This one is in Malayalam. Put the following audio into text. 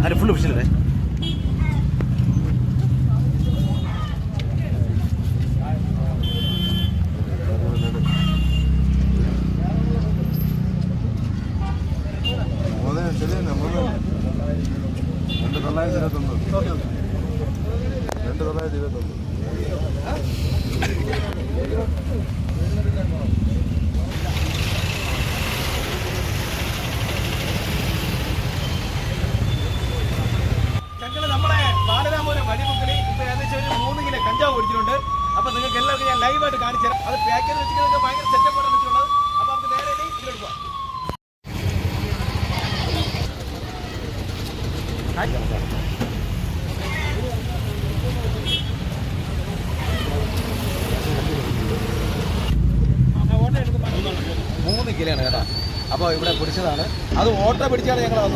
അതിന് ഫുള്ള് ഫിഷില്ലേ? നമ്മുടെ ബാലരാമപുരം വഴിമുക്കിൽ ഇപ്പൊ ഏകദേശം ഒരു 3 കിലോ കഞ്ചാവ് ഓടിച്ചിട്ടുണ്ട്. അപ്പൊ നിങ്ങൾക്ക് എല്ലാവർക്കും ഞാൻ ലൈവായിട്ട് കാണിച്ചു തരാം. അത് പാക്ക് ചെയ്ത് വെച്ചിട്ട് ഭയങ്കര സെറ്റപ്പാണ് വെച്ചിട്ടുള്ളത്. അപ്പൊ നമുക്ക് നേരെ ഇതിലോട്ട് പോവാം. മൂന്ന് കിലോയാണ് കേട്ടോ. അപ്പോൾ ഇവിടെ പിടിച്ചതാണ്. അത് ഓട്ടോ പിടിച്ചാണ് ഞങ്ങൾ വന്നത്.